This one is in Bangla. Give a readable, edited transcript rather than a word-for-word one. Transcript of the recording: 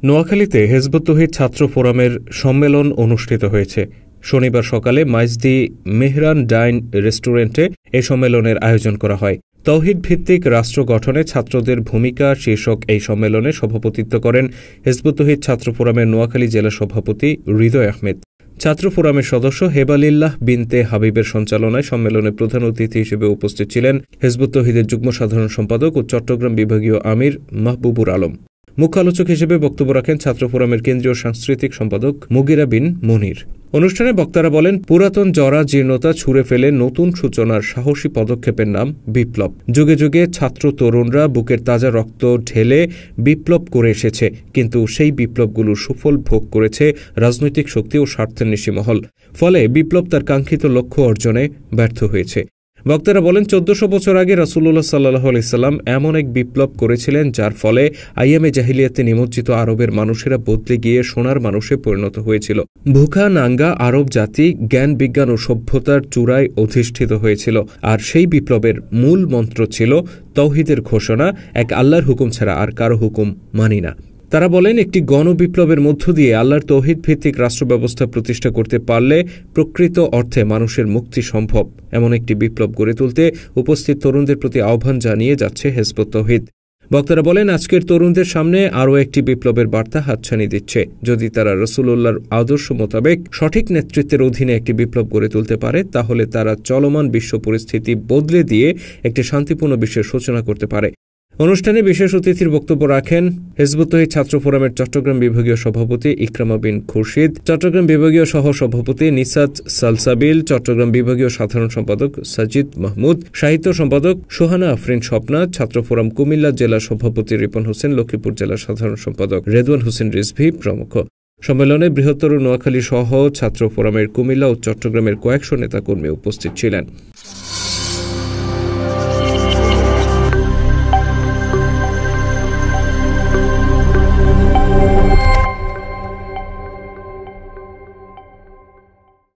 নোয়াখালীতে হিজবুত তৌহিদ ছাত্র ফোরামের সম্মেলন অনুষ্ঠিত হয়েছে। শনিবার সকালে মাইজদি মেহরান ডাইন রেস্টুরেন্টে এই সম্মেলনের আয়োজন করা হয়। তৌহিদ ভিত্তিক রাষ্ট্র গঠনে ছাত্রদের ভূমিকা শীর্ষক এই সম্মেলনে সভাপতিত্ব করেন হিজবুত তৌহিদ ছাত্র ফোরামের নোয়াখালী জেলা সভাপতি হৃদয় আহমেদ। ছাত্র ফোরামের সদস্য হেবালিল্লাহ বিনতে হাবিবের সঞ্চালনায় সম্মেলনে প্রধান অতিথি হিসেবে উপস্থিত ছিলেন হিজবুত তৌহিদের যুগ্ম সাধারণ সম্পাদক ও চট্টগ্রাম বিভাগীয় আমির মাহবুবুর আলম। মুখ্য আলোচক হিসেবে বক্তব্য রাখেন ছাত্র ফোরামের কেন্দ্রীয় সাংস্কৃতিক সম্পাদক মুগিরা বিন মনির। অনুষ্ঠানে বক্তারা বলেন, পুরাতন জরা জীর্ণতা ছুঁড়ে ফেলে নতুন সূচনার সাহসী পদক্ষেপের নাম বিপ্লব। যুগে যুগে ছাত্র তরুণরা বুকের তাজা রক্ত ঢেলে বিপ্লব করে এসেছে, কিন্তু সেই বিপ্লবগুলোর সুফল ভোগ করেছে রাজনৈতিক শক্তি ও স্বার্থের নিশিমহল। ফলে বিপ্লব তার কাঙ্ক্ষিত লক্ষ্য অর্জনে ব্যর্থ হয়েছে। বক্তারা বলেন, ১৪০০ বছর আগে রাসূলুল্লাহ সাল্লাল্লাহু আলাইহি সাল্লাম এমন এক বিপ্লব করেছিলেন যার ফলে আইয়ামে জাহিলিয়াতে নিমজ্জিত আরবের মানুষেরা বদলে গিয়ে সোনার মানুষে পরিণত হয়েছিল। ভুখা নাঙ্গা আরব জাতি জ্ঞান বিজ্ঞান ও সভ্যতার চূড়ায় অধিষ্ঠিত হয়েছিল। আর সেই বিপ্লবের মূল মন্ত্র ছিল তাওহীদের ঘোষণা, এক আল্লাহর হুকুম ছাড়া আর কারো হুকুম মানি না। তারা বলেন, একটি গণবিপ্লবের মধ্য দিয়ে আল্লাহর তাওহীদ ভিত্তিক রাষ্ট্র ব্যবস্থা প্রতিষ্ঠা করতে পারলে প্রকৃত অর্থে মানুষের মুক্তি সম্ভব। এমন একটি বিপ্লব গড়ে তুলতে উপস্থিত তরুণদের প্রতি আহ্বান জানিয়ে যাচ্ছে হিজবুত তৌহিদ। বক্তারা বলেন, আজকের তরুণদের সামনে আরও একটি বিপ্লবের বার্তা হাতছানি দিচ্ছে। যদি তারা রাসূলুল্লাহর আদর্শ মোতাবেক সঠিক নেতৃত্বের অধীনে একটি বিপ্লব গড়ে তুলতে পারে, তাহলে তারা চলমান বিশ্ব পরিস্থিতি বদলে দিয়ে একটি শান্তিপূর্ণ বিশ্বের সূচনা করতে পারে। অনুষ্ঠানে বিশেষ অতিথির বক্তব্য রাখেন হিজবুত তৌহিদ ছাত্র ফোরামের চট্টগ্রাম বিভাগীয় সভাপতি ইকরামা বিন খুরশিদ, চট্টগ্রাম বিভাগীয় সহ সভাপতি নিসাত সালসাবিল, চট্টগ্রাম বিভাগীয় সাধারণ সম্পাদক সাজিদ মাহমুদ, সাহিত্য সম্পাদক সোহানা আফরিন স্বপ্না, ছাত্র ফোরাম কুমিল্লা জেলা সভাপতি রিপন হোসেন, লক্ষ্মীপুর জেলা সাধারণ সম্পাদক রেদওয়ান হোসেন রিজভী প্রমুখ। সম্মেলনে বৃহত্তর নোয়াখালী সহ ছাত্র ফোরামের কুমিল্লা ও চট্টগ্রামের কয়েকশো নেতাকর্মী উপস্থিত ছিলেন।